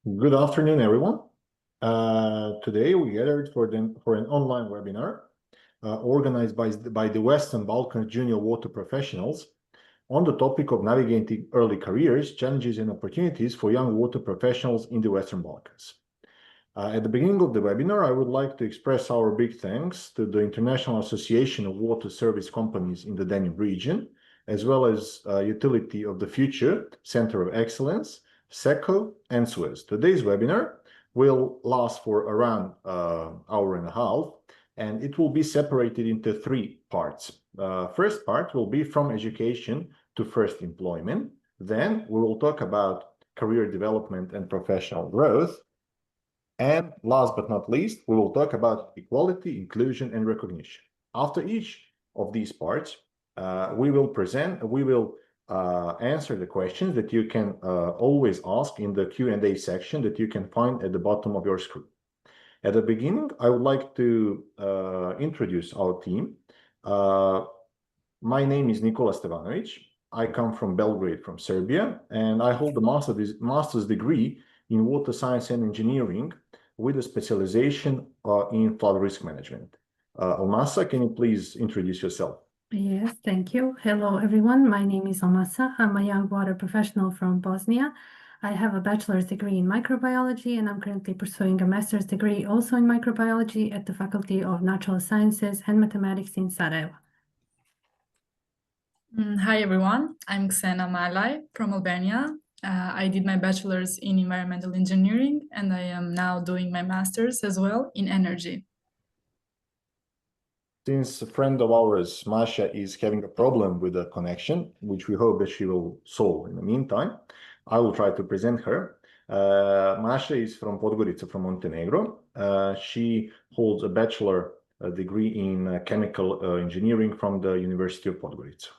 Good afternoon, everyone. Today we gathered for an online webinar organized by the Western Balkans junior water professionals on the topic of navigating early careers, challenges and opportunities for young water professionals in the Western Balkans. At the beginning of the webinar, I would like to express our big thanks to the International Association of Water Service Companies in the Danube region, as well as Utility of the Future Center of Excellence, SECO, and Suez. Today's webinar will last for around an hour and a half, and it will be separated into three parts. First part will be from education to first employment. Then we will talk about career development and professional growth. And last but not least, we will talk about equality, inclusion, and recognition. After each of these parts, we will answer the questions that you can always ask in the Q&A section that you can find at the bottom of your screen. At the beginning, I would like to introduce our team. My name is Nikola Stevanovic. I come from Belgrade, from Serbia, and I hold a master's degree in water science and engineering with a specialization in flood risk management. Almasa, can you please introduce yourself? Yes, thank you. Hello, everyone. My name is Almasa. I'm a young water professional from Bosnia. I have a bachelor's degree in microbiology, and I'm currently pursuing a master's degree also in microbiology at the Faculty of Natural Sciences and Mathematics in Sarajevo. Hi, everyone. I'm Ksena Malaj from Albania. I did my bachelor's in environmental engineering, and I am now doing my master's as well in energy. Since a friend of ours, Masha, is having a problem with the connection, which we hope that she will solve in the meantime, I will try to present her. Masha is from Podgorica, from Montenegro. She holds a bachelor degree in chemical engineering from the University of Podgorica.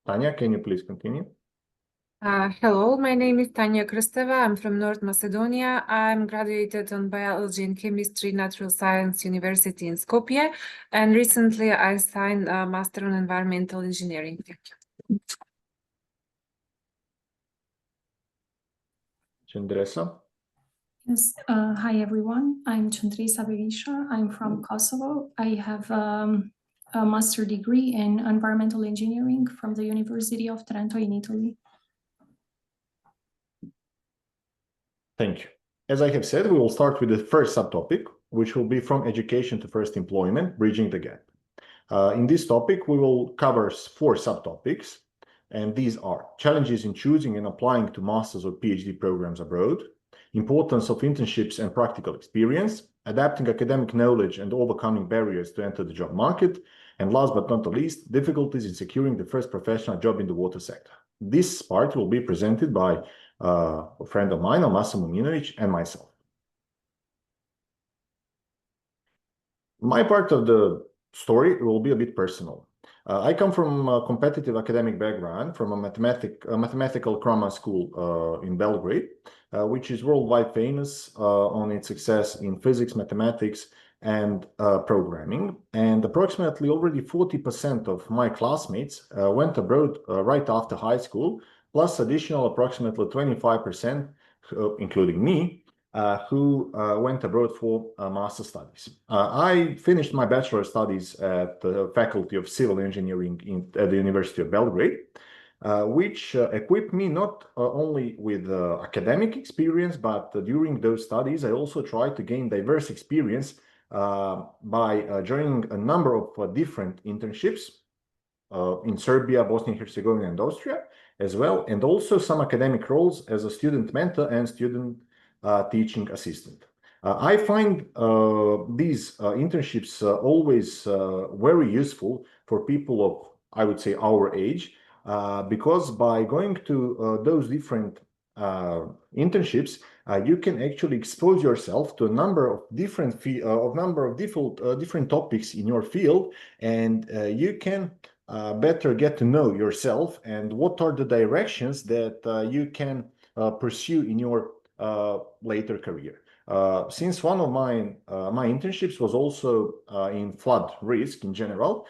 Tanya, can you please continue? Hello, my name is Tanya Krsteva. I'm from North Macedonia. I'm graduated on biology and chemistry, natural science university in Skopje, and recently I signed a master on environmental engineering. Thank you. Chandresa? Yes, hi everyone. I'm Chandresa Berisha. I'm from Kosovo. I have a master degree in environmental engineering from the University of Trento in Italy. Thank you. As I have said, we will start with the first subtopic, which will be from education to first employment, bridging the gap. In this topic, we will cover 4 subtopics, and these are challenges in choosing and applying to master's or PhD programs abroad, importance of internships and practical experience, adapting academic knowledge and overcoming barriers to enter the job market, and last but not least, difficulties in securing the first professional job in the water sector. This part will be presented by a friend of mine, Almasa Muminovic, and myself. My part of the story will be a bit personal. I come from a competitive academic background from a mathematical grammar school in Belgrade, which is worldwide famous on its success in physics, mathematics, and programming. And approximately already 40% of my classmates went abroad right after high school, plus additional approximately 25%, including me, who went abroad for master studies. I finished my bachelor studies at the Faculty of Civil Engineering at the University of Belgrade, which equipped me not only with academic experience, but during those studies, I also tried to gain diverse experience by joining a number of different internships in Serbia, Bosnia and Herzegovina, and Austria as well, and also some academic roles as a student mentor and student teaching assistant. I find these internships always very useful for people of, I would say, our age, because by going to those different internships, you can actually expose yourself to a number of different different topics in your field, and you can better get to know yourself and what are the directions that you can pursue in your later career. Since one of my internships was also in flood risk in general,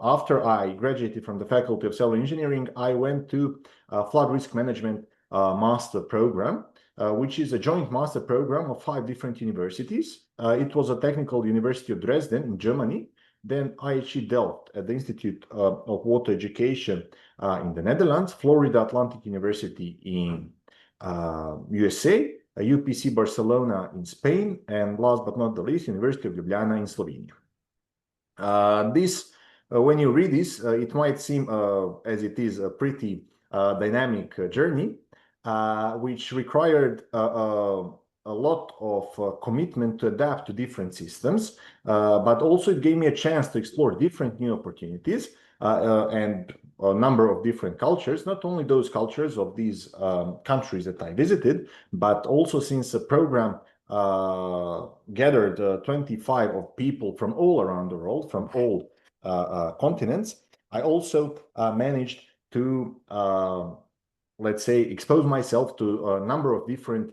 after I graduated from the Faculty of Civil Engineering, I went to Flood Risk Management Master Program, which is a joint master program of 5 different universities. It was a technical University of Dresden in Germany, then IHE Delft at the Institute of Water Education in the Netherlands, Florida Atlantic University in USA, UPC Barcelona in Spain, and last but not the least, University of Ljubljana in Slovenia. When you read this, it might seem, as it is, a pretty dynamic journey, which required a lot of commitment to adapt to different systems, but also it gave me a chance to explore different new opportunities and a number of different cultures, not only those cultures of these countries that I visited, but also since the program gathered 25 of people from all around the world, from all continents, I also managed to, let's say, expose myself to a number of different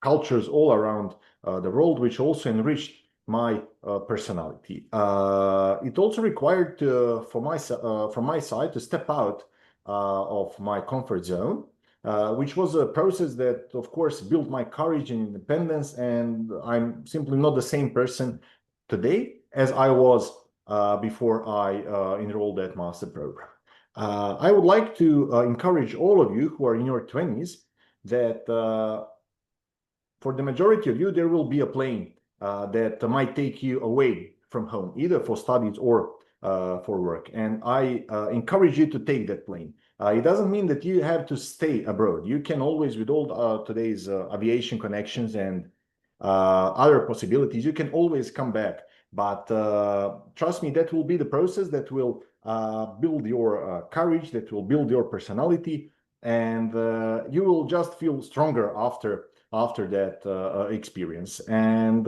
cultures all around the world, which also enriched my personality. It also required from my side to step out of my comfort zone, which was a process that, of course, built my courage and independence. And I'm simply not the same person today as I was before I enrolled at master program. I would like to encourage all of you who are in your 20s that for the majority of you, there will be a plane that might take you away from home, either for studies or for work. And I encourage you to take that plane. It doesn't mean that you have to stay abroad. You can always, with all today's aviation connections and other possibilities, you can always come back. But trust me, that will be the process that will build your courage, that will build your personality, and you will just feel stronger after that experience. And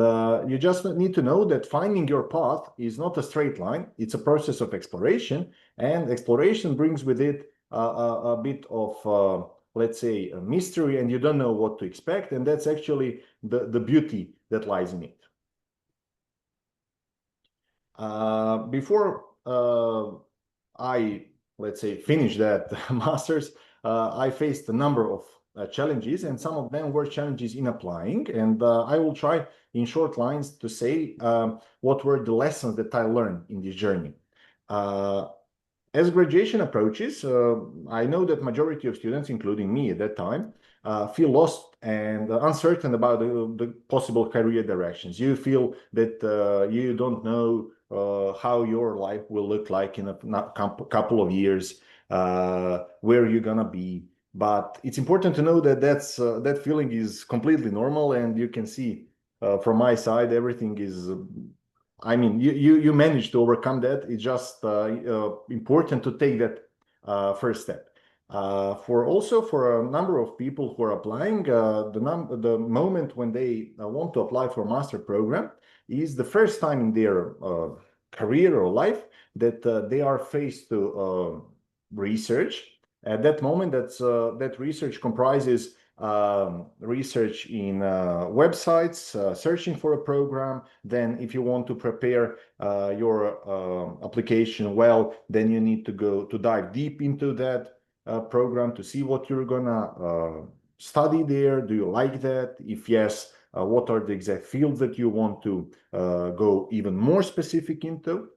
you just need to know that finding your path is not a straight line. It's a process of exploration, and exploration brings with it a bit of, let's say, a mystery, and you don't know what to expect. And that's actually the beauty that lies in it. Before I, let's say, finish that master's, I faced a number of challenges, and some of them were challenges in applying. And I will try in short lines to say what were the lessons that I learned in this journey. As graduation approaches, I know that majority of students, including me at that time, feel lost and uncertain about the possible career directions. You feel that you don't know how your life will look like in a couple of years, where you're gonna be. But it's important to know that that feeling is completely normal, and you can see from my side everything is. I mean, you managed to overcome that. It's just important to take that first step. For a number of people who are applying, the moment when they want to apply for a master program is the first time in their career or life that they are faced to research. At that moment, that research comprises research in websites, searching for a program. Then if you want to prepare your application well, then you need to dive deep into that program to see what you're gonna study there. Do you like that? If yes, what are the exact fields that you want to go even more specific into?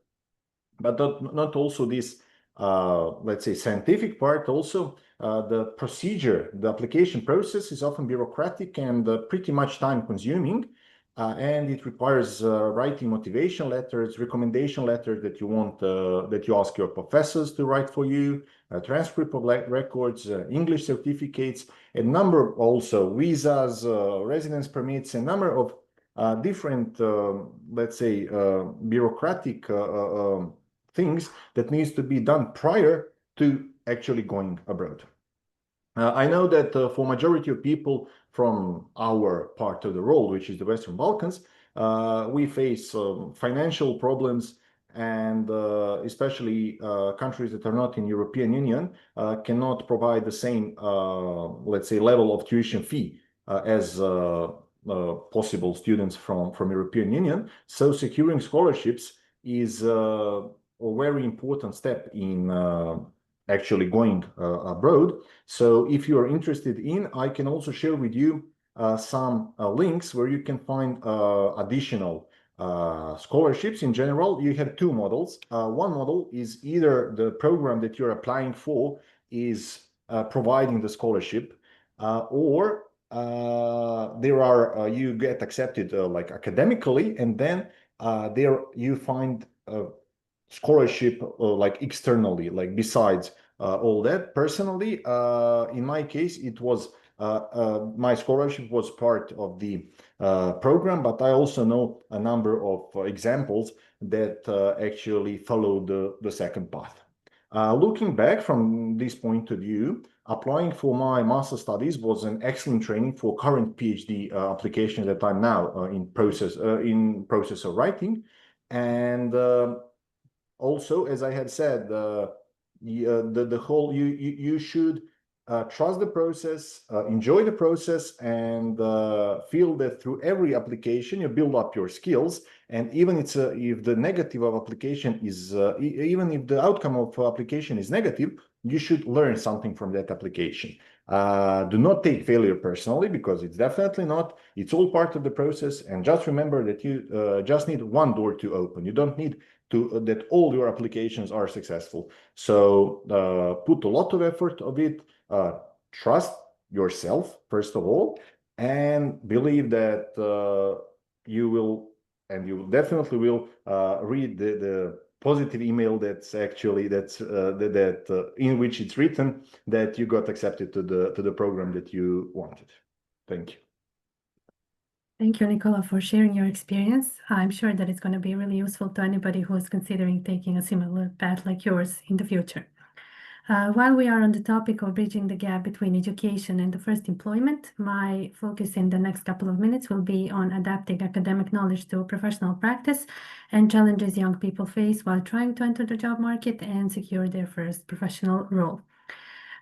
But not also this, let's say, scientific part. Also, the procedure, the application process is often bureaucratic and pretty much time consuming. And it requires writing motivation letters, recommendation letters that you want, that you ask your professors to write for you, a transcript of records, English certificates, a number also visas, residence permits, a number of different, let's say, bureaucratic things that needs to be done prior to actually going abroad. I know that for majority of people from our part of the world, which is the Western Balkans, we face financial problems, and especially countries that are not in European Union cannot provide the same, let's say, level of tuition fee as possible students from European Union. So securing scholarships is a very important step in actually going abroad. So if you are interested in, I can also share with you some links where you can find additional scholarships. In general, you have two models. One model is either the program that you're applying for is providing the scholarship, or there are you get accepted like academically, and then there you find scholarship like externally, like besides all that. Personally, in my case, it was my scholarship was part of the program, but I also know a number of examples that actually followed the second path. Looking back from this point of view, applying for my master studies was an excellent training for current PhD application that I'm now in process of writing. And also, as I had said, the whole you should trust the process, enjoy the process, and feel that through every application you build up your skills. And even if the negative of application is, even if the outcome of application is negative, you should learn something from that application. Do not take failure personally, because it's definitely not. It's all part of the process. And just remember that you just need one door to open. You don't need that all your applications are successful. So put a lot of effort of it. Trust yourself, first of all, and believe that you will, and you definitely will read the positive email that's actually in which it's written that you got accepted to the program that you wanted. Thank you. Thank you, Nicola, for sharing your experience. I'm sure that it's going to be really useful to anybody who is considering taking a similar path like yours in the future. While we are on the topic of bridging the gap between education and the first employment, my focus in the next couple of minutes will be on adapting academic knowledge to professional practice and challenges young people face while trying to enter the job market and secure their first professional role.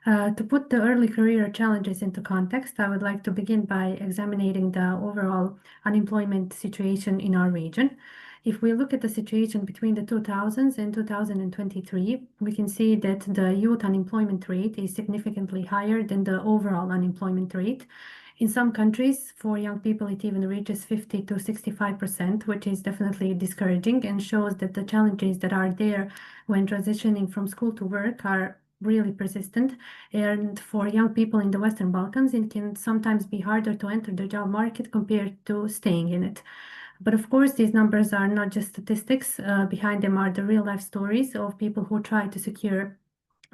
To put the early career challenges into context, I would like to begin by examining the overall unemployment situation in our region. If we look at the situation between the 2000s and 2023, we can see that the youth unemployment rate is significantly higher than the overall unemployment rate. In some countries, for young people, it even reaches 50 to 65%, which is definitely discouraging and shows that the challenges that are there when transitioning from school to work are really persistent. And for young people in the Western Balkans, it can sometimes be harder to enter the job market compared to staying in it. But of course, these numbers are not just statistics. Behind them are the real life stories of people who try to secure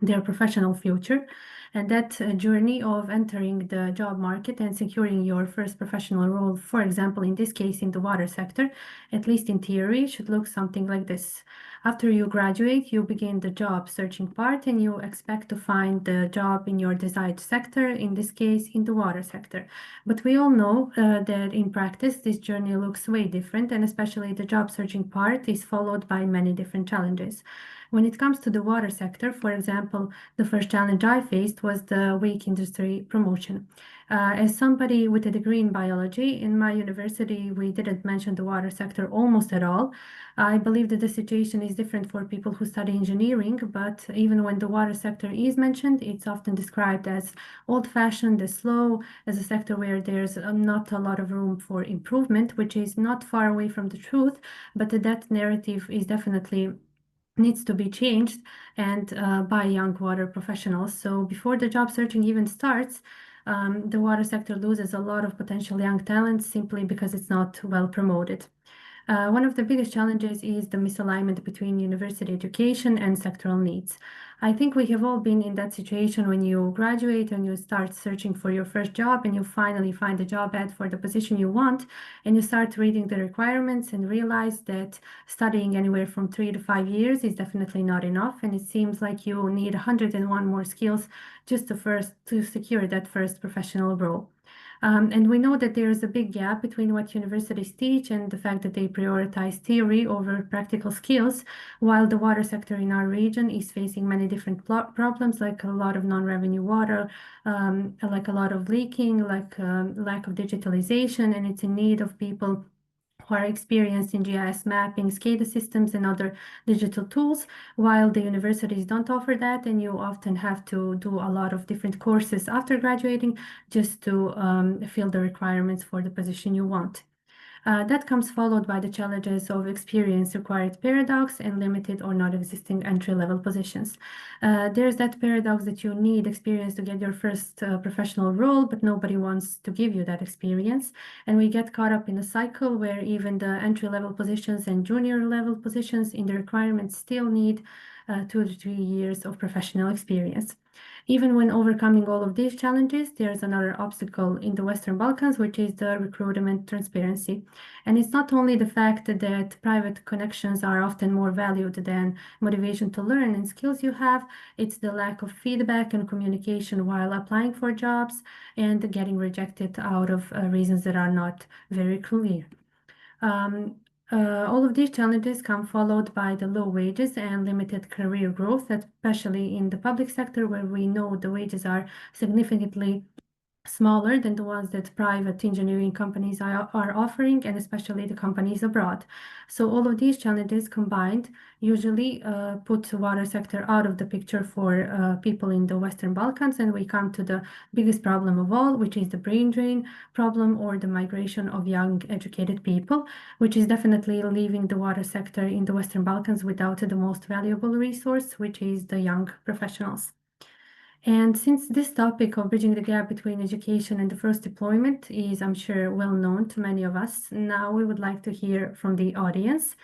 their professional future. And that journey of entering the job market and securing your first professional role, for example, in this case, in the water sector, at least in theory, should look something like this. After you graduate, you begin the job searching part and you expect to find the job in your desired sector, in this case, in the water sector. But we all know that in practice, this journey looks way different, and especially the job searching part is followed by many different challenges. When it comes to the water sector, for example, the first challenge I faced was the weak industry promotion. As somebody with a degree in biology, in my university, we didn't mention the water sector almost at all. I believe that the situation is different for people who study engineering, but even when the water sector is mentioned, it's often described as old-fashioned, as slow, as a sector where there's not a lot of room for improvement, which is not far away from the truth, but that narrative is definitely needs to be changed, and by young water professionals. So before the job searching even starts, the water sector loses a lot of potential young talents simply because it's not well promoted. One of the biggest challenges is the misalignment between university education and sectoral needs. I think we have all been in that situation when you graduate and you start searching for your first job and you finally find a job ad for the position you want, and you start reading the requirements and realize that studying anywhere from 3 to 5 years is definitely not enough, and it seems like you need 101 more skills just to secure that first professional role. And we know that there is a big gap between what universities teach and the fact that they prioritize theory over practical skills, while the water sector in our region is facing many different problems, like a lot of non-revenue water, like a lot of leaking, like lack of digitalization, and it's in need of people who are experienced in GIS mapping, SCADA systems, and other digital tools, while the universities don't offer that, and you often have to do a lot of different courses after graduating just to fill the requirements for the position you want. That comes followed by the challenges of experience required paradox and limited or not existing entry-level positions. There's that paradox that you need experience to get your first professional role, but nobody wants to give you that experience. And we get caught up in a cycle where even the entry-level positions and junior-level positions in the requirements still need 2 to 3 years of professional experience. Even when overcoming all of these challenges, there's another obstacle in the Western Balkans, which is the recruitment transparency. And it's not only the fact that private connections are often more valued than motivation to learn and skills you have, it's the lack of feedback and communication while applying for jobs and getting rejected out of reasons that are not very clear. All of these challenges come followed by the low wages and limited career growth, especially in the public sector, where we know the wages are significantly smaller than the ones that private engineering companies are offering, and especially the companies abroad. So all of these challenges combined usually put the water sector out of the picture for people in the Western Balkans, and we come to the biggest problem of all, which is the brain drain problem, or the migration of young educated people, which is definitely leaving the water sector in the Western Balkans without the most valuable resource, which is the young professionals. And since this topic of bridging the gap between education and the first deployment is, I'm sure, well known to many of us, now we would like to hear from the audience.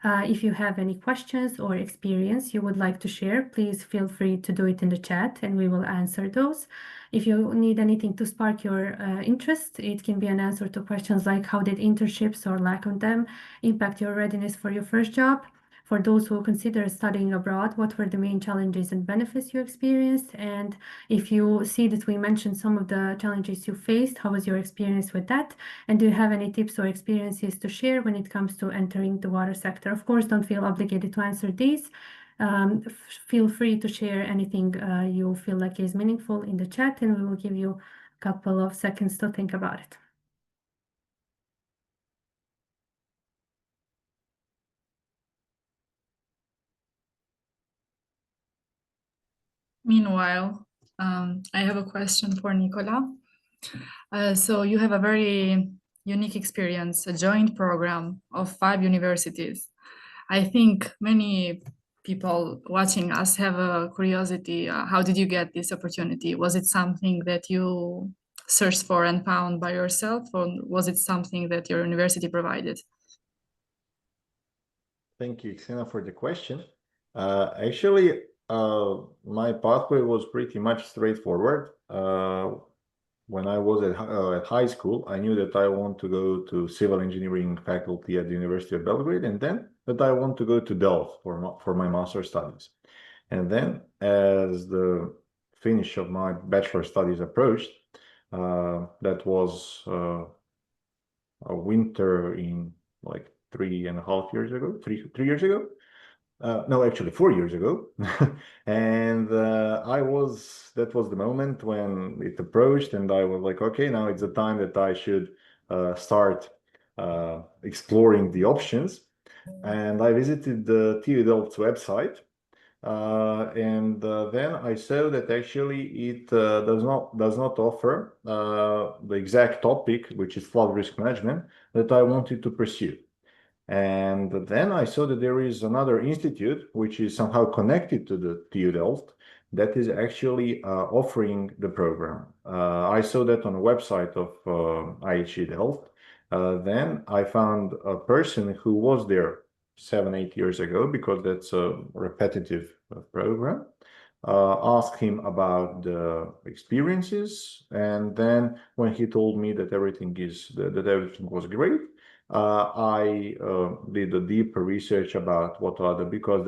If you have any questions or experience you would like to share, please feel free to do it in the chat and we will answer those. If you need anything to spark your interest, it can be an answer to questions like how did internships or lack of them impact your readiness for your first job? For those who consider studying abroad, what were the main challenges and benefits you experienced? And if you see that we mentioned some of the challenges you faced, how was your experience with that? And do you have any tips or experiences to share when it comes to entering the water sector? Of course, don't feel obligated to answer these. Feel free to share anything you feel like is meaningful in the chat, and we will give you a couple of seconds to think about it. Meanwhile, I have a question for Nicola. So you have a very unique experience, a joint program of 5 universities. I think many people watching us have a curiosity. How did you get this opportunity? Was it something that you searched for and found by yourself, or was it something that your university provided? Thank you, Xena, for the question. Actually, my pathway was pretty much straightforward. When I was at high school, I knew that I want to go to civil engineering faculty at the University of Belgrade, and then that I want to go to Delft for my master's studies. And then, as the finish of my bachelor studies approached, that was a winter in like 3.5 years ago, 3 years ago. No, actually 4 years ago. And that was the moment when it approached, and I was like, okay, now it's the time that I should start exploring the options. And I visited the TU Delft's website, and then I saw that actually it does not offer the exact topic, which is flood risk management, that I wanted to pursue. And then I saw that there is another institute which is somehow connected to the TU Delft that is actually offering the program. I saw that on the website of IHE Delft. Then I found a person who was there 7-8 years ago, because that's a repetitive program. Asked him about the experiences, and then when he told me that everything was great, I did a deeper research about what are because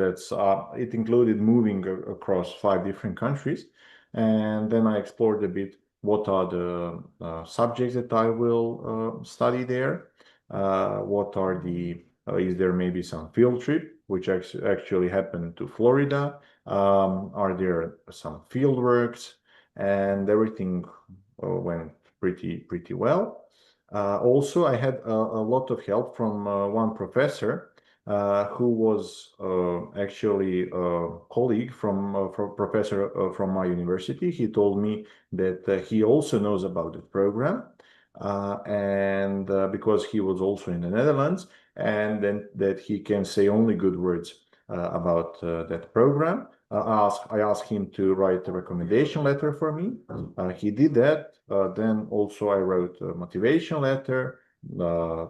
it included moving across 5 different countries, and then I explored a bit what are the subjects that I will study there, what are is there maybe some field trip which actually happened to Florida, are there some field works, and everything went pretty well. Also, I had a lot of help from one professor who was actually a colleague from professor from my university. He told me that he also knows about the program, and because he was also in the Netherlands, and then that he can say only good words about that program. I asked him to write a recommendation letter for me. He did that. Then also I wrote a motivation letter,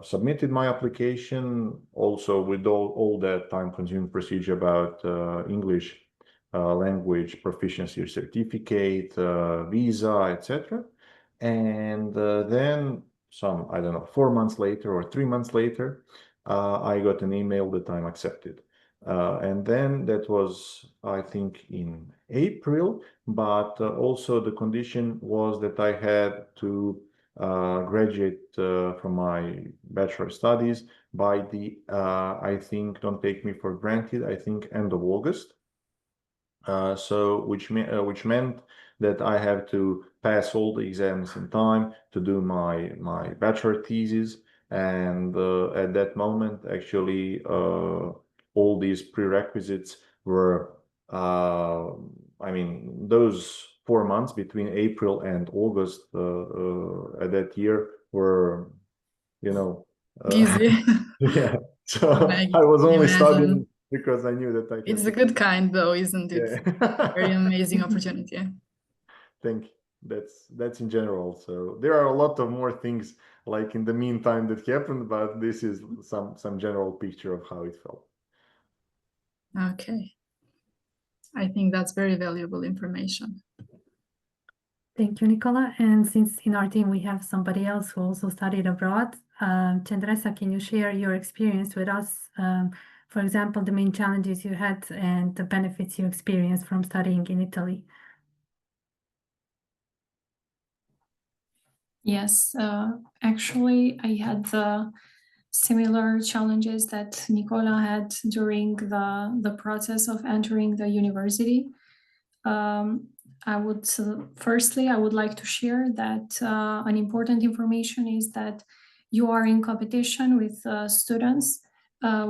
submitted my application, also with all that time-consuming procedure about English language proficiency certificate, visa, etc. And then I don't know, 4 months later or 3 months later, I got an email that I'm accepted. And then that was, I think, in April, but also the condition was that I had to graduate from my bachelor studies by the, I think, don't take me for granted, I think end of August. So which meant that I have to pass all the exams in time to do my bachelor thesis, and at that moment, actually, all these prerequisites were, I mean, those 4 months between April and August at that year were, you know, Busy. yeah. So I I was only imagine. studying because I knew that I It's had a good kind, though, isn't it? yeah. Very amazing opportunity. Think that's in general. So there are a lot of more things like in the meantime that happened, but this is some general picture of how it felt. Okay. I think that's very valuable information. Thank you, Nicola. And since in our team we have somebody else who also studied abroad, Chandresa, can you share your experience with us? For example, the main challenges you had and the benefits you experienced from studying in Italy. Yes, actually, I had the similar challenges that Nicola had during the process of entering the university. Firstly, I would like to share that an important information is that you are in competition with students.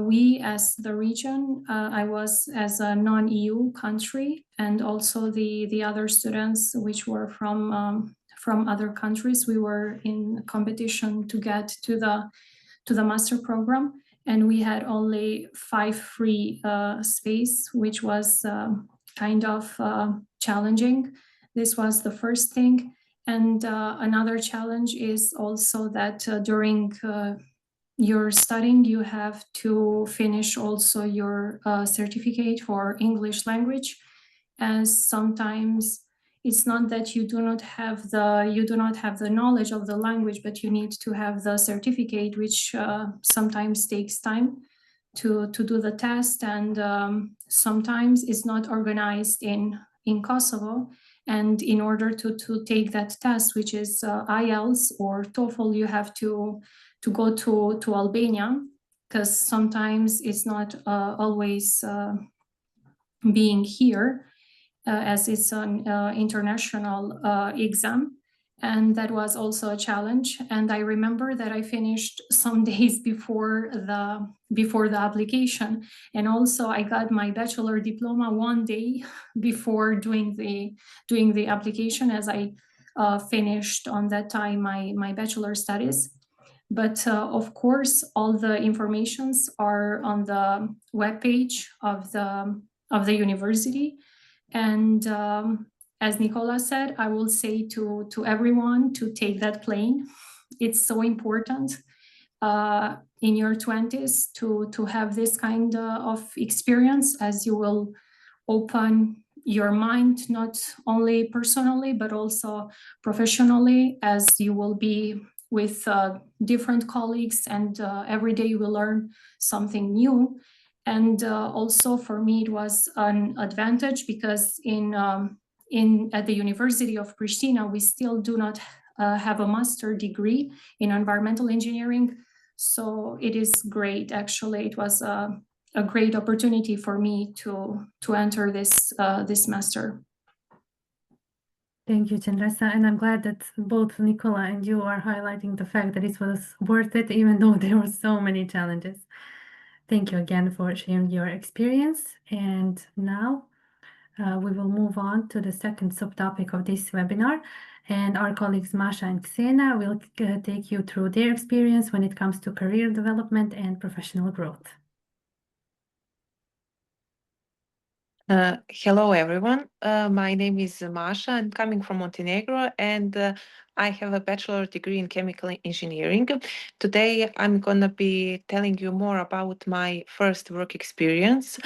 We, as the region, I was as a non-EU country, and also the other students which were from other countries. We were in competition to get to the master program, and we had only 5 free space, which was kind of challenging. This was the first thing. And another challenge is also that during your studying, you have to finish also your certificate for English language. As sometimes it's not that you do not have the knowledge of the language, but you need to have the certificate, which sometimes takes time to do the test, and sometimes it's not organized in Kosovo. And in order to take that test, which is IELTS or TOEFL, you have to go to Albania, because sometimes it's not always being here, as it's an international exam. And that was also a challenge. And I remember that I finished some days before the application. And also I got my bachelor diploma 1 day before doing the application, as I finished on that time my bachelor studies. But of course, all the informations are on the webpage of the university. And as Nicola said, I will say to everyone to take that plane. It's so important in your 20s to have this kind of experience, as you will open your mind, not only personally, but also professionally, as you will be with different colleagues, and every day you will learn something new. And also for me, it was an advantage because at the University of Pristina, we still do not have a master degree in environmental engineering. So it is great. Actually, it was a great opportunity for me to enter this master. Thank you, Chandresa, and I'm glad that both Nicola and you are highlighting the fact that it was worth it, even though there were so many challenges. Thank you again for sharing your experience. And now we will move on to the second subtopic of this webinar. And our colleagues Masha and Ksena will take you through their experience when it comes to career development and professional growth. Hello, everyone. My name is Masha. I'm coming from Montenegro, and I have a bachelor degree in chemical engineering. Today, I'm going to be telling you more about my first work experience.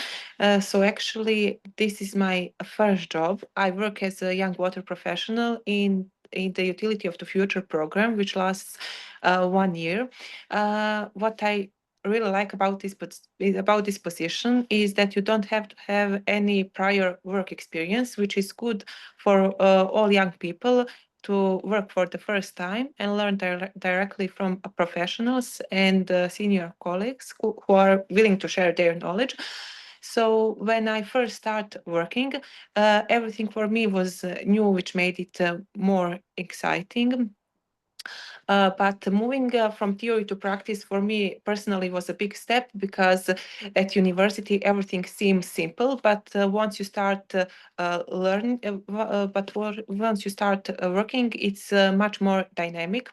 So actually, this is my first job. I work as a young water professional in the Utility of the Future program, which lasts 1 year. What I really like about this position is that you don't have to have any prior work experience, which is good for all young people to work for the first time and learn directly from professionals and senior colleagues who are willing to share their knowledge. So when I first started working, everything for me was new, which made it more exciting. But moving from theory to practice for me personally was a big step, because at university everything seems simple, but once you start learning, once you start working, it's much more dynamic.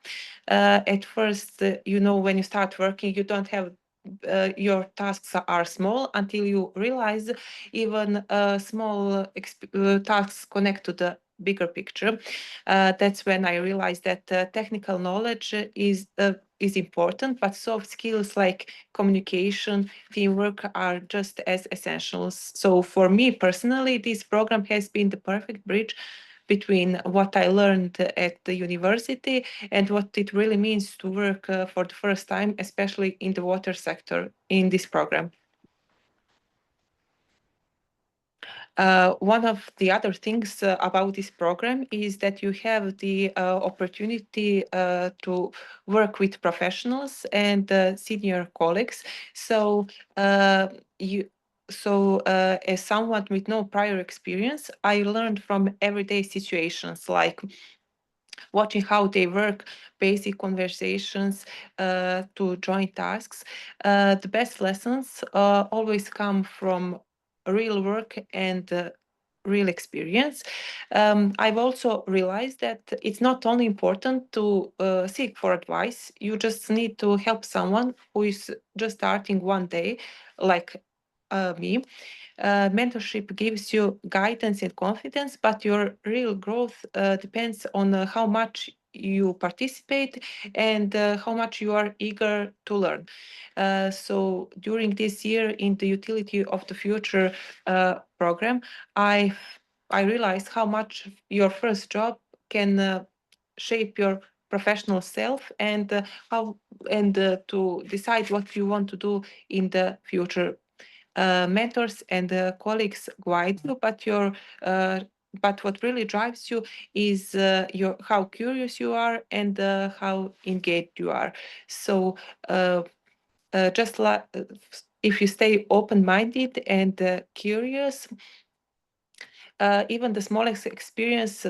At first, when you start working, you don't have your tasks are small until you realize even small tasks connect to the bigger picture. That's when I realized that technical knowledge is important, but soft skills like communication, teamwork are just as essential. So for me personally, this program has been the perfect bridge between what I learned at the university and what it really means to work for the first time, especially in the water sector in this program. One of the other things about this program is that you have the opportunity to work with professionals and senior colleagues. So as someone with no prior experience, I learned from everyday situations, like watching how they work, basic conversations to joint tasks. The best lessons always come from real work and real experience. I've also realized that it's not only important to seek for advice, you just need to help someone who is just starting one day, like me. Mentorship gives you guidance and confidence, but your real growth depends on how much you participate and how much you are eager to learn. So during this year in the Utility of the Future program, I realized how much your first job can shape your professional self and to decide what you want to do in the future. Mentors and colleagues guide you, but what really drives you is how curious you are and how engaged you are. So just like if you stay open-minded and curious, even the smallest experience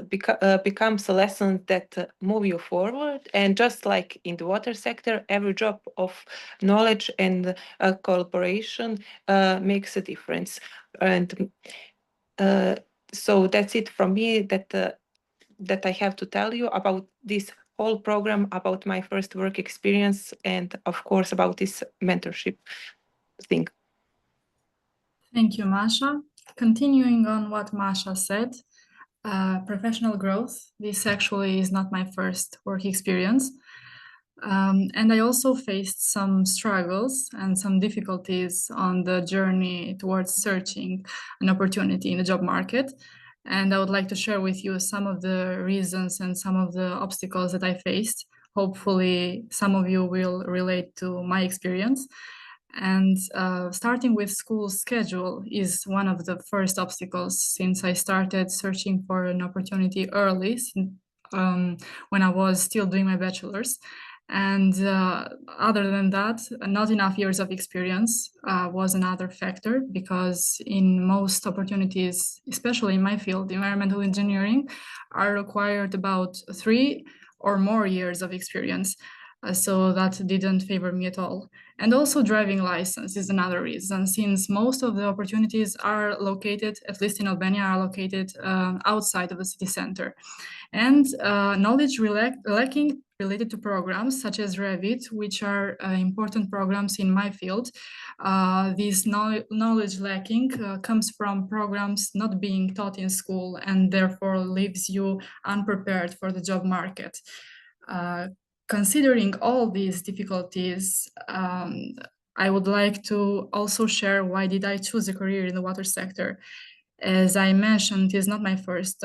becomes a lesson that move you forward. And just like in the water sector, every drop of knowledge and collaboration makes a difference. And so that's it from me that I have to tell you about this whole program, about my first work experience, and of course about this mentorship thing. Thank you, Masha. Continuing on what Masha said, professional growth, this actually is not my first work experience. And I also faced some struggles and some difficulties on the journey towards searching an opportunity in the job market. And I would like to share with you some of the reasons and some of the obstacles that I faced. Hopefully, some of you will relate to my experience. And starting with school schedule is one of the first obstacles, since I started searching for an opportunity early, when I was still doing my bachelor's. And other than that, not enough years of experience was another factor, because in most opportunities, especially in my field, environmental engineering, are required about 3 or more years of experience. So that didn't favor me at all. And also driving license is another reason, since most of the opportunities are located, at least in Albania, are located outside of the city center. And knowledge lacking related to programs such as Revit, which are important programs in my field. This knowledge lacking comes from programs not being taught in school, and therefore leaves you unprepared for the job market. Considering all these difficulties, I would like to also share why did I choose a career in the water sector. As I mentioned, it is not my first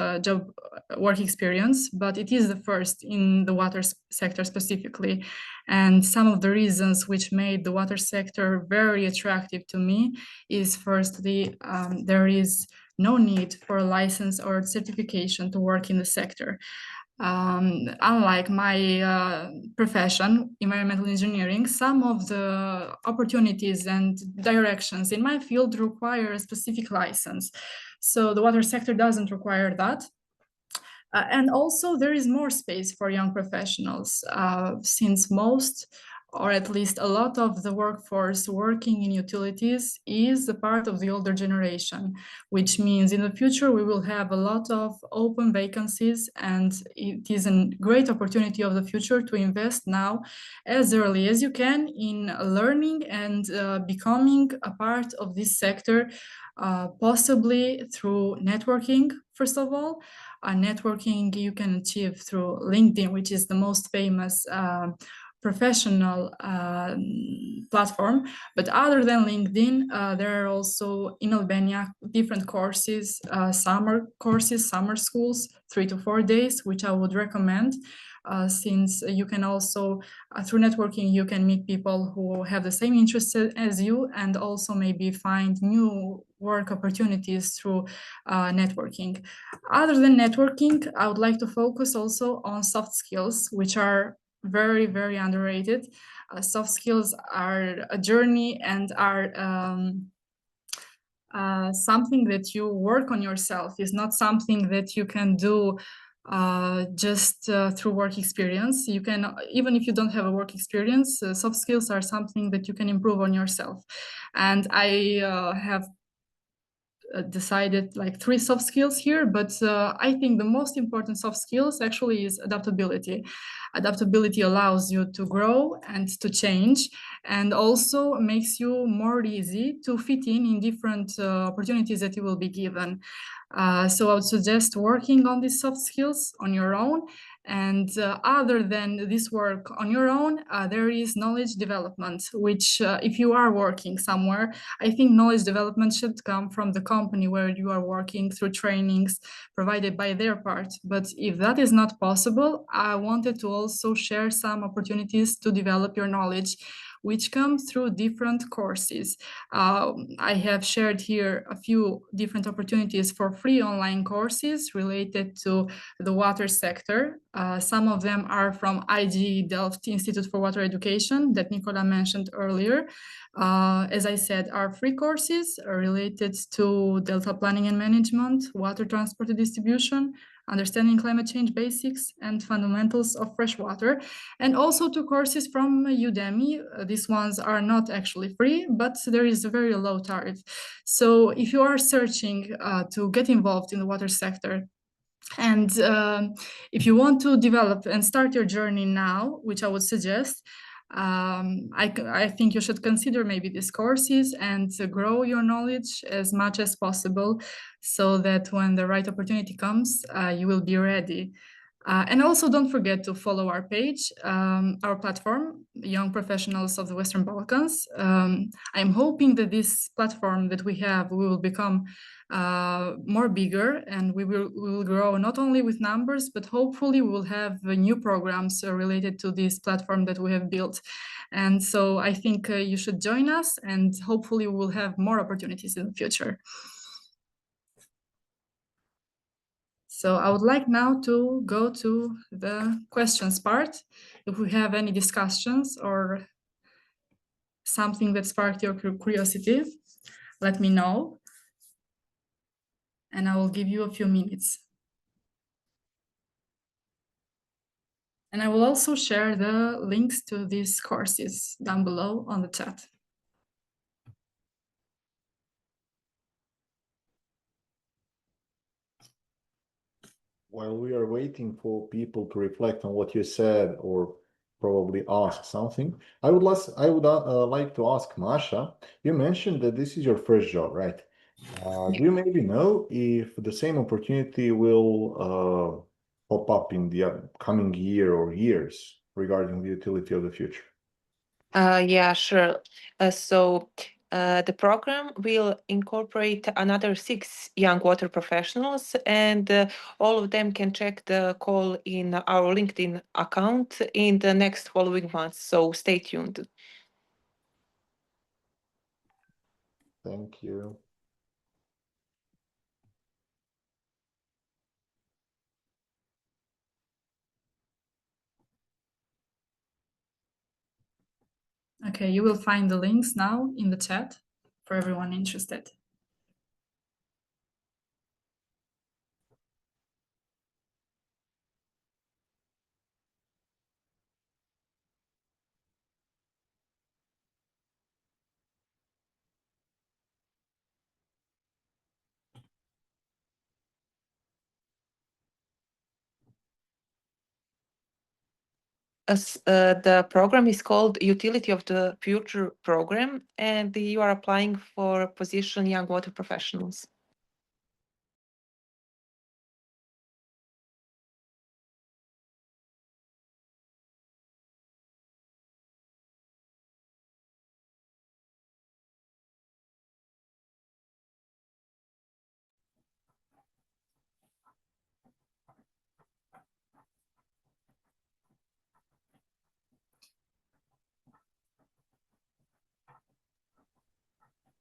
work experience, but it is the first in the water sector specifically. And some of the reasons which made the water sector very attractive to me is, firstly, there is no need for a license or certification to work in the sector. Unlike my profession, environmental engineering, some of the opportunities and directions in my field require a specific license. So the water sector doesn't require that. And also there is more space for young professionals, since most, or at least a lot of the workforce working in utilities is a part of the older generation, which means in the future we will have a lot of open vacancies, and it is a great opportunity of the future to invest now as early as you can in learning and becoming a part of this sector, possibly through networking, first of all. Networking you can achieve through LinkedIn, which is the most famous professional platform. But other than LinkedIn, there are also in Albania different courses, summer courses, summer schools, 3 to 4 days, which I would recommend. Since you can also, through networking, you can meet people who have the same interests as you, and also maybe find new work opportunities through networking. Other than networking, I would like to focus also on soft skills, which are very, very underrated. Soft skills are a journey and are something that you work on yourself. Is not something that you can do just through work experience. You can, even if you don't have a work experience, soft skills are something that you can improve on yourself. And I have decided like 3 soft skills here, but I think the most important soft skills actually is adaptability. Adaptability allows you to grow and to change, and also makes you more easy to fit in different opportunities that you will be given. So I would suggest working on these soft skills on your own. And other than this work on your own, there is knowledge development, which if you are working somewhere, I think knowledge development should come from the company where you are working, through trainings provided by their part. But if that is not possible, I wanted to also share some opportunities to develop your knowledge, which come through different courses. I have shared here a few different opportunities for free online courses related to the water sector. Some of them are from IG Delft Institute for Water Education that Nicola mentioned earlier. As I said, are free courses related to delta planning and management, water transport and distribution, understanding climate change basics, and fundamentals of fresh water. And also 2 courses from Udemy. These ones are not actually free, but there is a very low tariff. So if you are searching to get involved in the water sector, and if you want to develop and start your journey now, which I would suggest, I think you should consider maybe these courses and grow your knowledge as much as possible, so that when the right opportunity comes, you will be ready. And also don't forget to follow our page, our platform, Young Professionals of the Western Balkans. I'm hoping that this platform that we have will become more bigger, and we will grow not only with numbers, but hopefully we will have new programs related to this platform that we have built. And so I think you should join us, and hopefully we will have more opportunities in the future. So I would like now to go to the questions part. If we have any discussions or something that sparked your curiosity, let me know. And I will give you a few minutes. And I will also share the links to these courses down below on the chat. While we are waiting for people to reflect on what you said or probably ask something, I would like to ask Masha. You mentioned that this is your first job, right? Do you maybe know if the same opportunity will pop up in the coming year or years regarding the utility of the future? Yeah, sure. The program will incorporate another 6 young water professionals, and all of them can check the call in our LinkedIn account in the next following months. So stay tuned. Thank you. Okay, you will find the links now in the chat for everyone interested. The program is called Utility of the Future program, and you are applying for position young water professionals.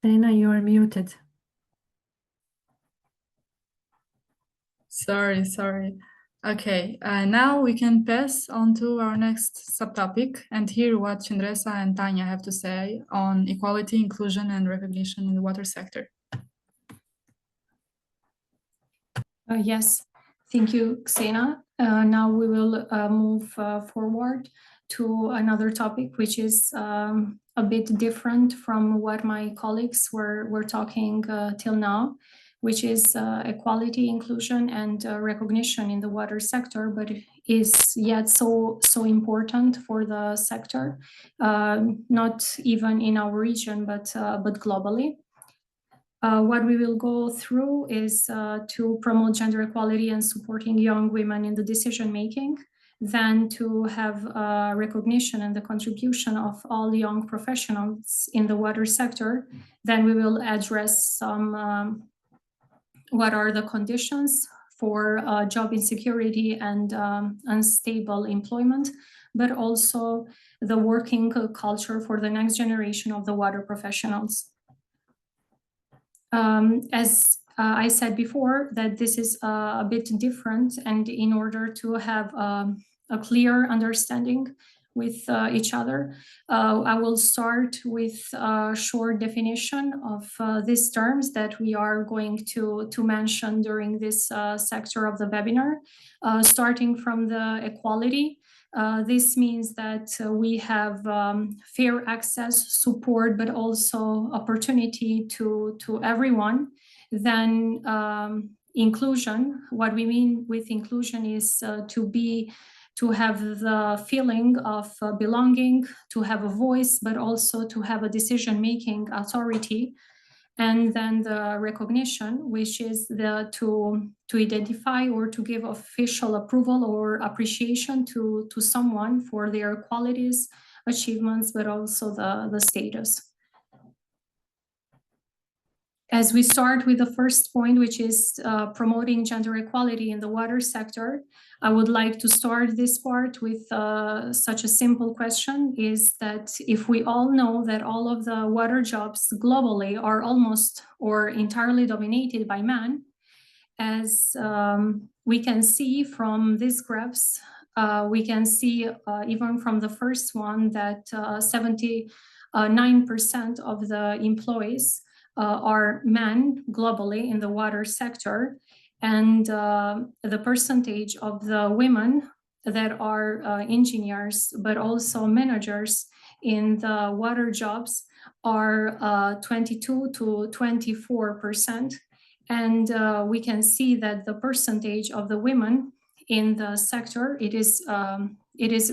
Dana, you are muted. Sorry. Okay, now we can pass on to our next subtopic and hear what Chandresa and Tanya have to say on equality, inclusion, and recognition in the water sector. Yes, thank you, Xena. Now we will move forward to another topic, which is a bit different from what my colleagues were talking till now, which is equality, inclusion, and recognition in the water sector, but is yet so important for the sector, not even in our region, but globally. What we will go through is to promote gender equality and supporting young women in the decision making, then to have recognition and the contribution of all young professionals in the water sector. Then we will address some what are the conditions for job insecurity and unstable employment, but also the working culture for the next generation of the water professionals. As I said before, that this is a bit different, and in order to have a clear understanding with each other, I will start with a short definition of these terms that we are going to mention during this sector of the webinar, starting from the equality. This means that we have fair access, support, but also opportunity to everyone. Then inclusion, what we mean with inclusion is to have the feeling of belonging, to have a voice, but also to have a decision-making authority. And then the recognition, which is to identify or to give official approval or appreciation to someone for their qualities, achievements, but also the status. As we start with the first point, which is promoting gender equality in the water sector, I would like to start this part with such a simple question, is that if we all know that all of the water jobs globally are almost or entirely dominated by men, as we can see from these graphs, we can see even from the first one that 79% of the employees are men globally in the water sector, and the percentage of the women that are engineers but also managers in the water jobs are 22 to 24%. And we can see that the percentage of the women in the sector, it is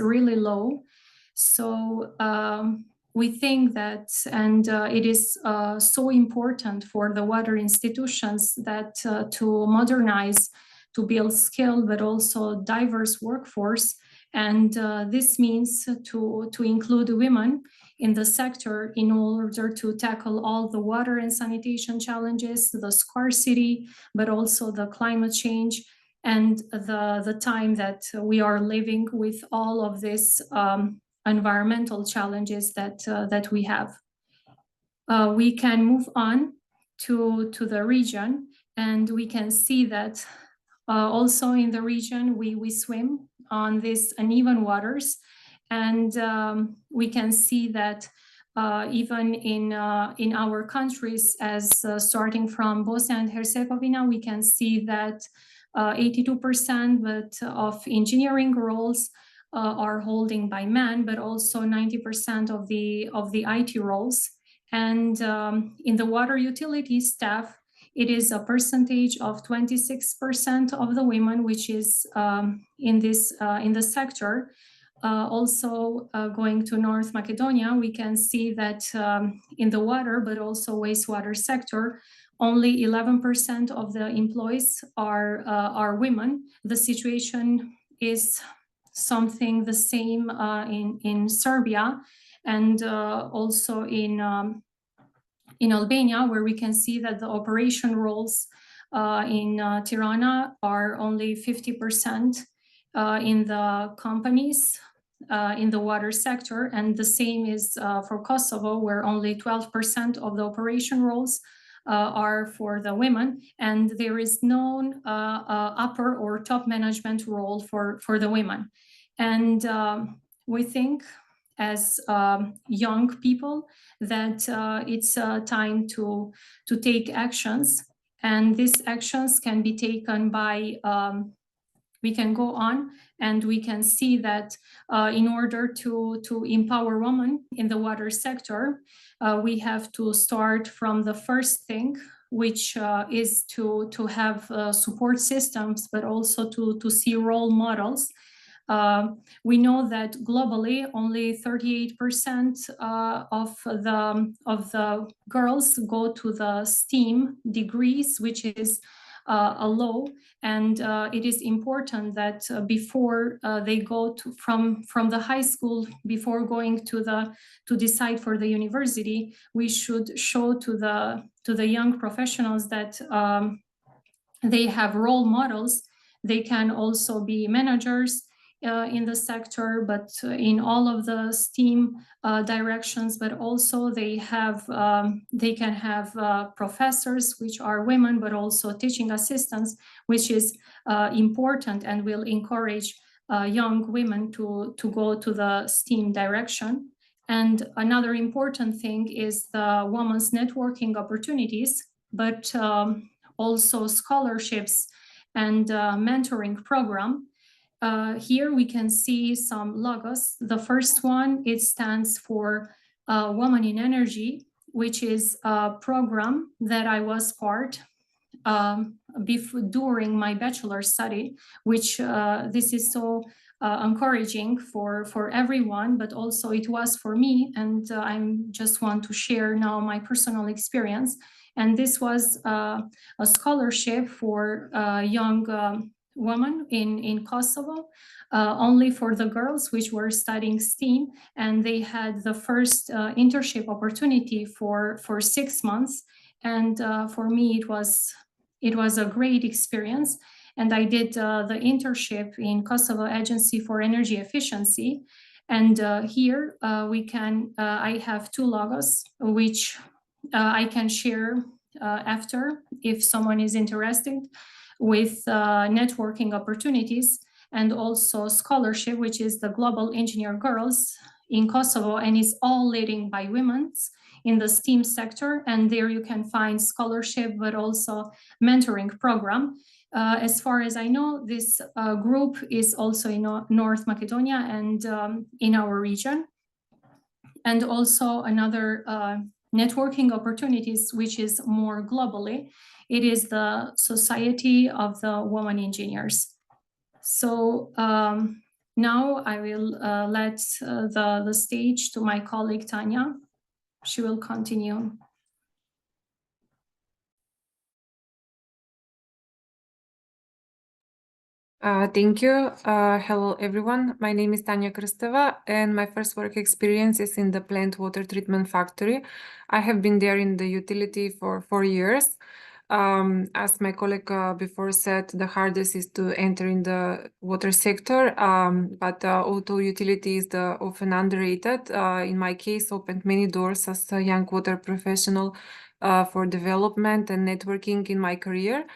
really low. So we think that, and it is so important for the water institutions that to modernize, to build skilled but also diverse workforce. And this means to include women in the sector in order to tackle all the water and sanitation challenges, the scarcity, but also the climate change and the time that we are living with all of this environmental challenges that we have. We can move on to the region, and we can see that also in the region we swim on these uneven waters, and we can see that even in our countries, as starting from Bosnia and Herzegovina, we can see that 82% of engineering roles are holding by men, but also 90% of the IT roles. And in the water utility staff, it is a percentage of 26% of the women, which is in the sector. Also going to North Macedonia, we can see that in the water, but also wastewater sector, only 11% of the employees are women. The situation is something the same in Serbia, and also in Albania, where we can see that the operation roles in Tirana are only 50% in the companies in the water sector, and the same is for Kosovo, where only 12% of the operation roles are for the women, and there is no upper or top management role for the women. And we think, as young people, that it's time to take actions, and these actions can be taken by we can go on, and we can see that in order to empower women in the water sector, we have to start from the first thing, which is to have support systems, but also to see role models. We know that globally, only 38% of the girls go to the STEAM degrees, which is a low, and it is important that before they go from the high school, before going to decide for the university, we should show to the young professionals that they have role models. They can also be managers in the sector, but in all of the STEAM directions, but also they can have professors, which are women, but also teaching assistants, which is important and will encourage young women to go to the STEAM direction. And another important thing is the women's networking opportunities, but also scholarships and mentoring program. Here we can see some logos. The first one, it stands for Women in Energy, which is a program that I was part during my bachelor study, which this is so encouraging for everyone, but also it was for me, and I just want to share now my personal experience. And this was a scholarship for young women in Kosovo, only for the girls which were studying STEAM, and they had the first internship opportunity for 6 months. And for me, it was a great experience. And I did the internship in Kosovo Agency for Energy Efficiency. And here I have 2 logos, which I can share after if someone is interested. with networking opportunities and also scholarship, which is the Global Engineer Girls in Kosovo, and is all leading by women in the STEAM sector. And there you can find scholarship, but also mentoring program. As far as I know, this group is also in North Macedonia and in our region. And also another networking opportunities, which is more globally, it is the Society of the Women Engineers. So now I will let the stage to my colleague Tanya. She will continue. Thank you. Hello, everyone. My name is Tanya Kristeva, and my first work experience is in the plant water treatment factory. I have been there in the utility for 4 years. As my colleague before said, the hardest is to enter in the water sector, but auto utility is often underrated. In my case, opened many doors as a young water professional for development and networking in my career.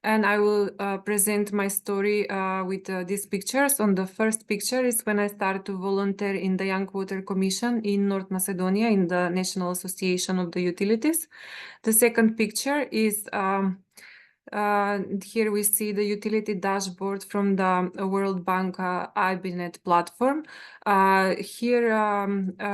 And I will present my story with these pictures. On the first picture is when I started to volunteer in the Young Water Commission in North Macedonia in the National Association of the Utilities. The second picture is here we see the utility dashboard from the World Bank IBNet platform. Here,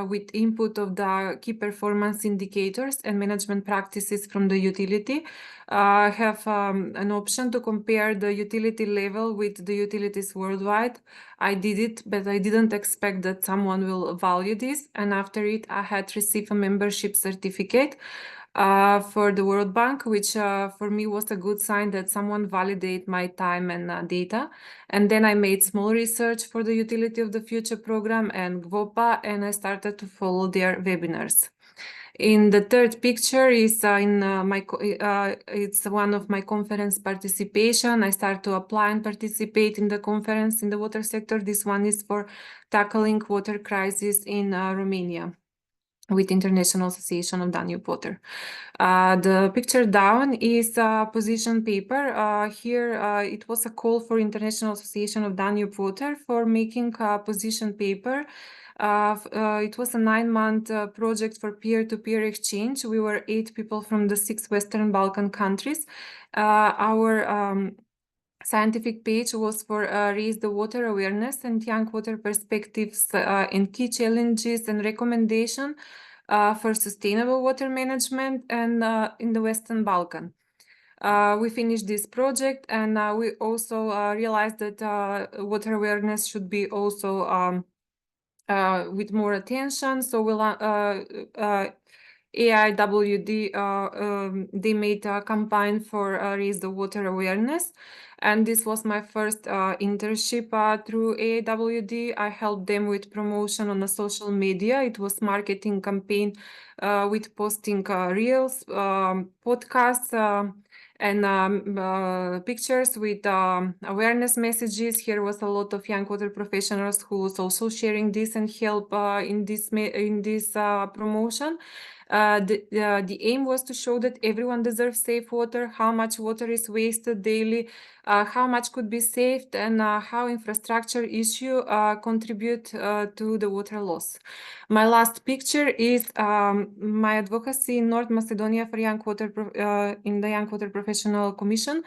with input of the key performance indicators and management practices from the utility, have an option to compare the utility level with the utilities worldwide. I did it, but I didn't expect that someone will value this. And after it, I had received a membership certificate for the World Bank, which for me was a good sign that someone validated my time and data. And then I made small research for the Utility of the Future program and GVOPA, and I started to follow their webinars. In the third picture is it's one of my conference participation. I start to apply and participate in the conference in the water sector. This one is for tackling water crisis in Romania with International Association of Danube Water. The picture down is a position paper. Here it was a call for International Association of Danube Water for making a position paper. It was a 9-month project for peer-to-peer exchange. We were 8 people from the 6 Western Balkan countries. Our scientific page was for raise the water awareness and young water perspectives and key challenges and recommendation for sustainable water management and in the Western Balkan. We finished this project, and we also realized that water awareness should be also with more attention. So we'll AIWD, they made a campaign for raise the water awareness. And this was my first internship through AIWD. I helped them with promotion on the social media. It was marketing campaign with posting reels, podcasts, and pictures with awareness messages. Here was a lot of young water professionals who was also sharing this and help in this promotion. The aim was to show that everyone deserves safe water, how much water is wasted daily, how much could be saved, and how infrastructure issue contribute to the water loss. My last picture is my advocacy in North Macedonia for young water in the Young Water Professional Commission.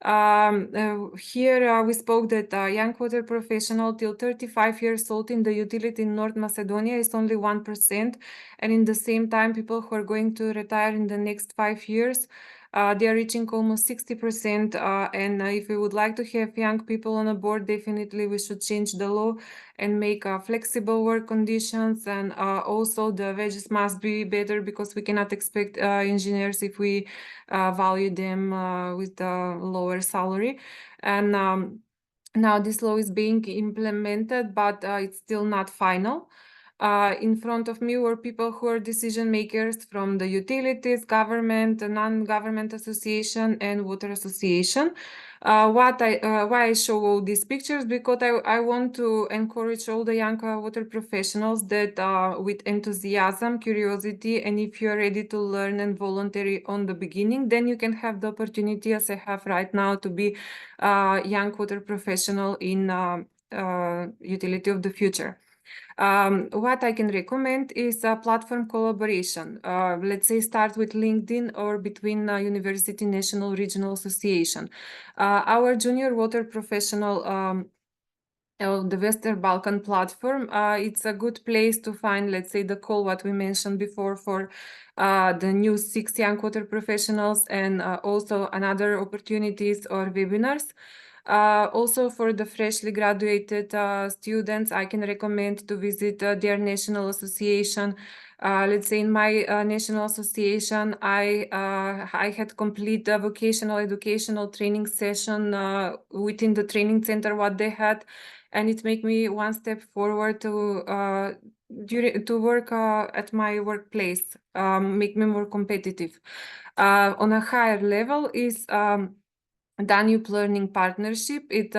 Here we spoke that young water professional till 35 years old in the utility in North Macedonia is only 1%, and in the same time people who are going to retire in the next 5 years, they are reaching almost 60%, and if we would like to have young people on a board, definitely we should change the law and make flexible work conditions, and also the wages must be better, because we cannot expect engineers if we value them with a lower salary. And now this law is being implemented, but it's still not final. In front of me were people who are decision makers from the utilities, government, non-government association, and water association. Why I show all these pictures? Because I want to encourage all the young water professionals that with enthusiasm, curiosity, and if you're ready to learn and voluntary on the beginning, then you can have the opportunity, as I have right now, to be a young water professional in utility of the future. What I can recommend is a platform collaboration. Let's say start with LinkedIn or between University National Regional Association. Our junior water professional the Western Balkan platform, it's a good place to find, let's say, the call, what we mentioned before, for the new 6 young water professionals, and also another opportunities or webinars. Also for the freshly graduated students, I can recommend to visit their national association. Let's say in my national association, I had complete a vocational educational training session within the training center what they had, and it made me one step forward to work at my workplace, make me more competitive. On a higher level is Danube Learning Partnership. It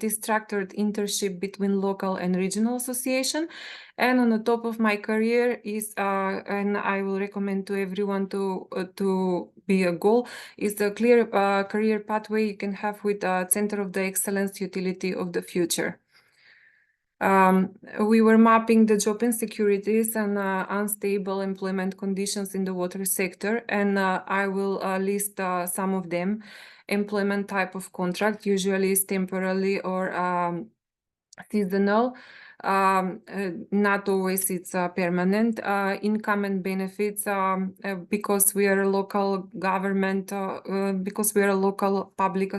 is structured internship between local and regional association. And on the top of my career is, and I will recommend to everyone to be a goal, is the clear career pathway you can have with Center of the Excellence Utility of the Future. We were mapping the job insecurities and unstable employment conditions in the water sector, and I will list some of them. Employment type of contract usually is temporary or seasonal. Not always it's permanent. Income and benefits, because we are a local government, because we are a local public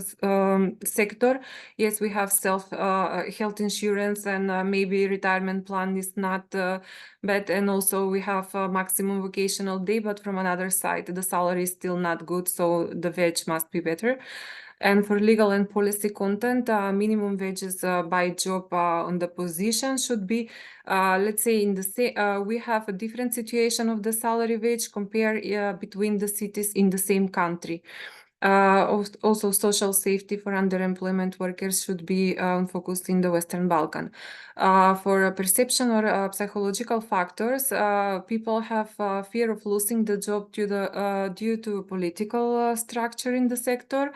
sector. Yes, we have self health insurance, and maybe retirement plan is not bad, and also we have a maximum vocational day, but from another side the salary is still not good, so the wage must be better. And for legal and policy content, minimum wages by job on the position should be, let's say, in the same. We have a different situation of the salary wage compare between the cities in the same country. Also, social safety for underemployment workers should be focused in the Western Balkan. For perception or psychological factors, people have fear of losing the job due to political structure in the sector,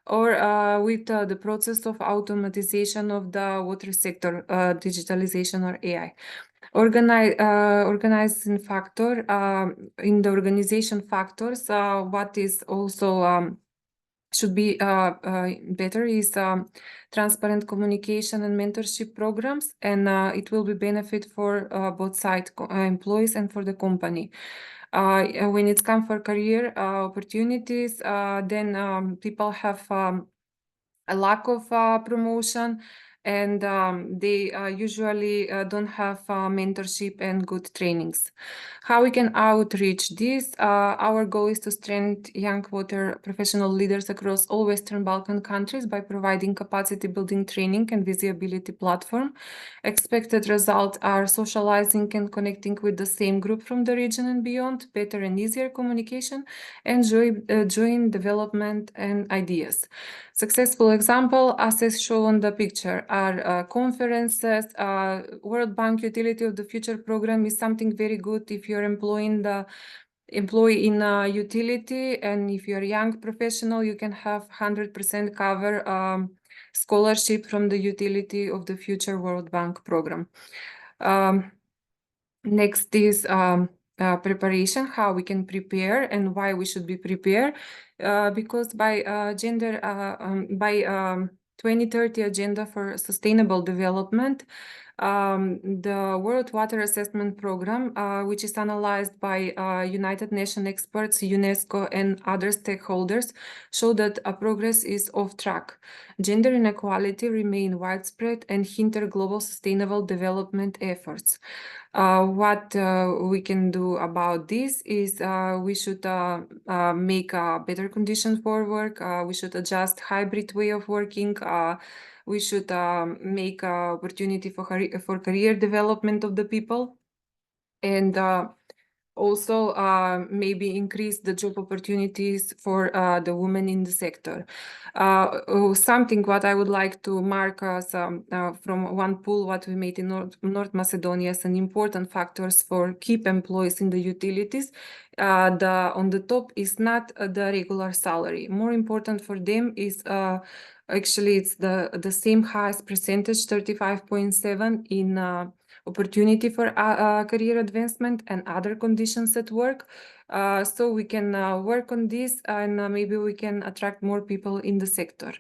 or with the process of automatization of the water sector, digitalization or AI. Organizing factor, in the organization factors, what is also should be better is transparent communication and mentorship programs, and it will be benefit for both side employees and for the company. When it's come for career opportunities, then people have a lack of promotion, and they usually don't have mentorship and good trainings. How we can outreach this? Our goal is to strengthen young water professional leaders across all Western Balkan countries by providing capacity building training and visibility platform. Expected results are socializing and connecting with the same group from the region and beyond, better and easier communication, and joint development and ideas. Successful example, as is shown on the picture, are conferences. World Bank Utility of the Future program is something very good if you're employing the employee in a utility, and if you're a young professional, you can have 100% cover scholarship from the Utility of the Future World Bank program. Next is preparation, how we can prepare and why we should be prepared, because by 2030 agenda for sustainable development, the World Water Assessment Program, which is analyzed by United Nations experts, UNESCO, and other stakeholders, show that progress is off track. Gender inequality remain widespread and hinder global sustainable development efforts. What we can do about this is we should make better conditions for work. We should adjust hybrid way of working. We should make opportunity for career development of the people, and also maybe increase the job opportunities for the women in the sector. Something what I would like to mark as from one poll what we made in North Macedonia as an important factors for keep employees in the utilities. On the top is not the regular salary. More important for them is actually it's the same highest percentage, 35.7 in opportunity for career advancement and other conditions at work. So we can work on this, and maybe we can attract more people in the sector.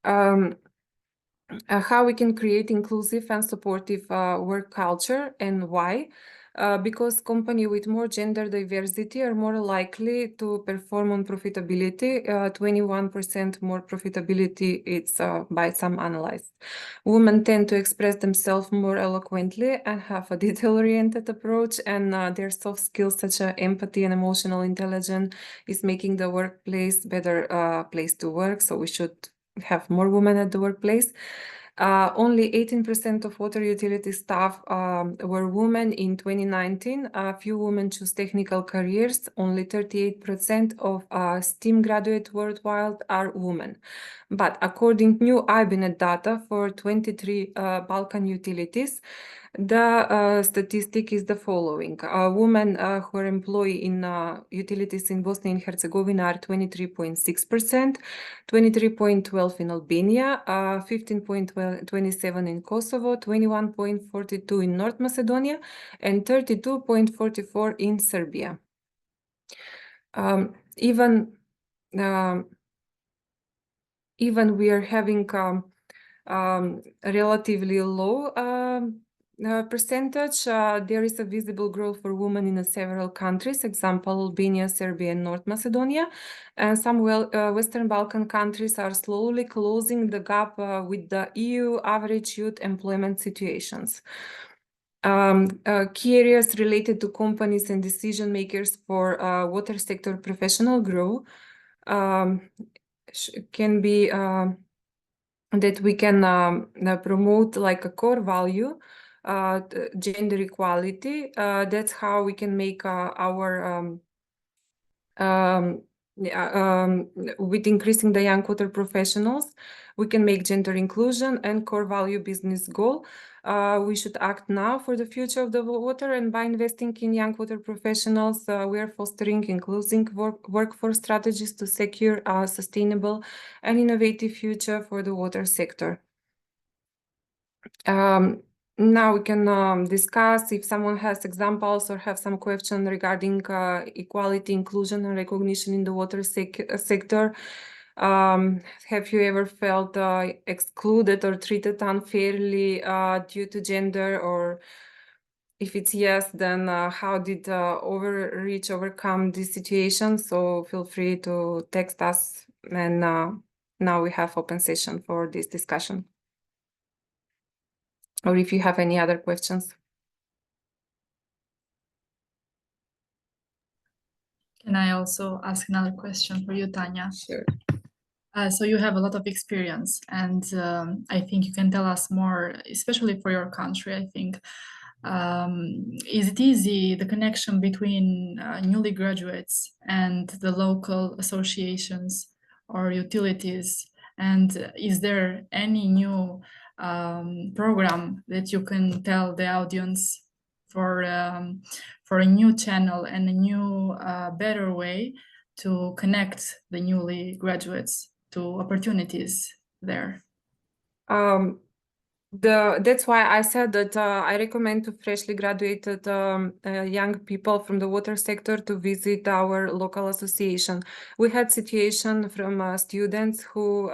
How we can create inclusive and supportive work culture, and why? Because companies with more gender diversity are more likely to perform on profitability. 21% more profitability, it's by some analysts. Women tend to express themselves more eloquently and have a detail-oriented approach, and their soft skills such as empathy and emotional intelligence is making the workplace better place to work. So we should have more women at the workplace. Only 18% of water utility staff were women in 2019. Few women choose technical careers. Only 38% of STEAM graduates worldwide are women. But according to new IBNet data for 23 Balkan utilities, the statistic is the following. Women who are employed in utilities in Bosnia and Herzegovina are 23.6%, 23.12% in Albania, 15.27% in Kosovo, 21.42% in North Macedonia, and 32.44% in Serbia. Even we are having relatively low percentage, there is a visible growth for women in several countries, example Albania, Serbia, and North Macedonia. And some Western Balkan countries are slowly closing the gap with the EU average youth employment situations. Key areas related to companies and decision makers for water sector professional growth can be that we can promote like a core value, gender equality. That's how we can make with increasing the young water professionals, we can make gender inclusion and core value business goal. We should act now for the future of the water, and by investing in young water professionals, we are fostering inclusive workforce strategies to secure a sustainable and innovative future for the water sector. Now we can discuss if someone has examples or have some question regarding equality, inclusion, and recognition in the water sector. Have you ever felt excluded or treated unfairly due to gender? Or if it's yes, then how did overcome this situation? So feel free to text us, and now we have open session for this discussion. Or if you have any other questions. Can I also ask another question for you, Tanya? Sure. So you have a lot of experience, and I think you can tell us more, especially for your country, I think. Is it easy, the connection between newly graduates and the local associations or utilities? And is there any new program that you can tell the audience for a new channel and a new, better way to connect the newly graduates to opportunities there? That's why I said that I recommend to freshly graduated young people from the water sector to visit our local association. We had situation from students who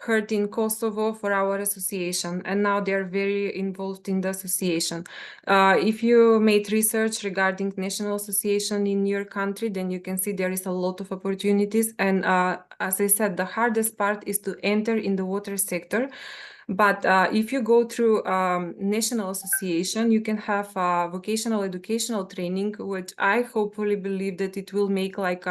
heard in Kosovo for our association, and now they're very involved in the association. If you made research regarding national association in your country, then you can see there is a lot of opportunities. And as I said, the hardest part is to enter in the water sector. But if you go through national association, you can have vocational educational training, which I hopefully believe that it will make like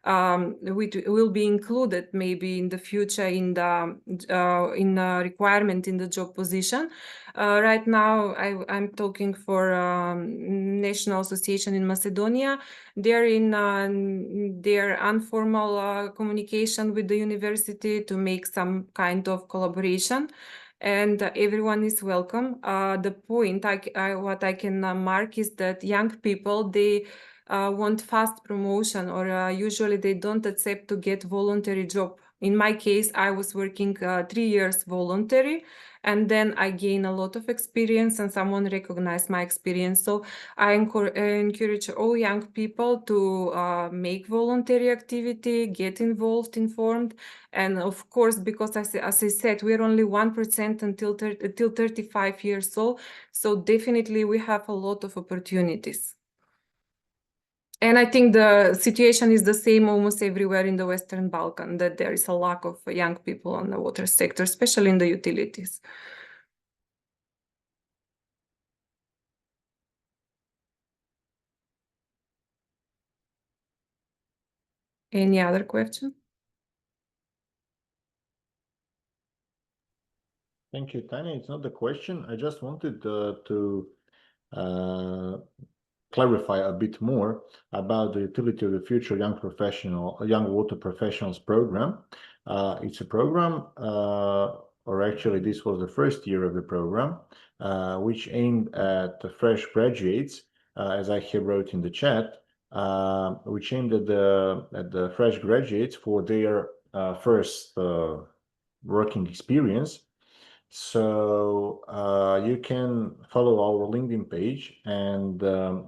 which will be included maybe in the future in the requirement in the job position. Right now, I'm talking for National Association in Macedonia. They're in their informal communication with the university to make some kind of collaboration, and everyone is welcome. The point what I can mark is that young people, they want fast promotion, or usually they don't accept to get voluntary job. In my case, I was working 3 years voluntary, and then I gained a lot of experience and someone recognized my experience. So I encourage all young people to make voluntary activity, get involved, informed. And of course, because as I said, we're only 1% until 35 years old. So definitely we have a lot of opportunities. And I think the situation is the same almost everywhere in the Western Balkans, that there is a lack of young people on the water sector, especially in the utilities. Any other question? Thank you, Tanya. It's not the question. I just wanted to clarify a bit more about the Utility of the Future Young Water Professionals program. It's a program, or actually this was the first year of the program, which aimed at the fresh graduates, as I have wrote in the chat, which aimed at the fresh graduates for their first working experience. So you can follow our LinkedIn page, and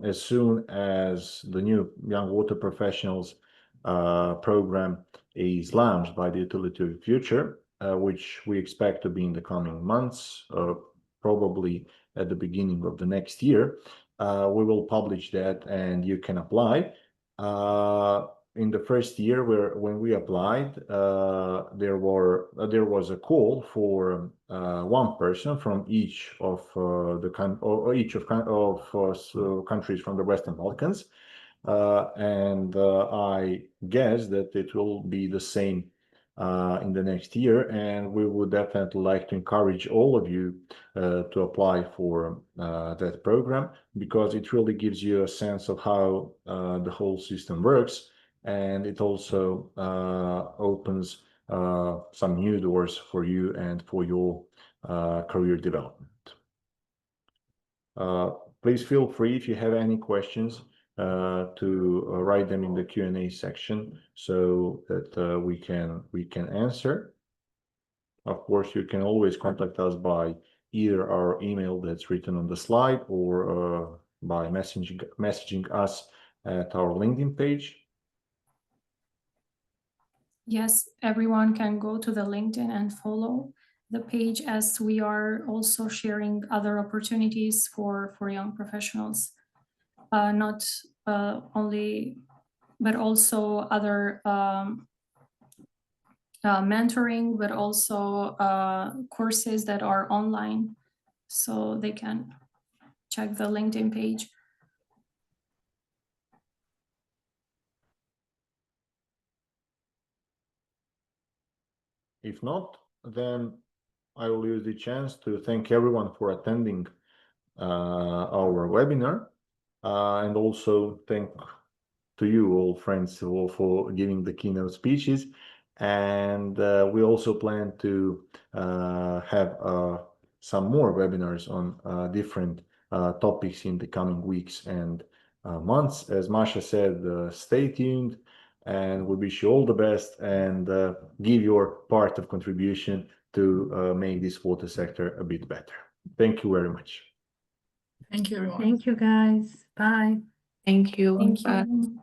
as soon as the new Young Water Professionals program is launched by the Utility of the Future, which we expect to be in the coming months, probably at the beginning of the next year, we will publish that and you can apply. In the first year, when we applied, there was a call for one person from each of countries from the Western Balkans, and I guess that it will be the same in the next year, and we would definitely like to encourage all of you to apply for that program, because it really gives you a sense of how the whole system works. And it also opens some new doors for you and for your career development. Please feel free, if you have any questions, to write them in the Q&A section so that we can answer. Of course, you can always contact us by either our email that's written on the slide, or by messaging us at our LinkedIn page. Yes, everyone can go to the LinkedIn and follow the page, as we are also sharing other opportunities for young professionals, not only, but also other mentoring, but also courses that are online, so they can check the LinkedIn page. If not, then I will use the chance to thank everyone for attending our webinar, and also thank to you all, friends, for giving the keynote speeches. And we also plan to have some more webinars on different topics in the coming weeks and months. As Masha said, stay tuned, and we wish you all the best, and give your part of contribution to make this water sector a bit better. Thank you very much. Thank you, everyone. Thank you, guys. Bye. Thank you. Thank you.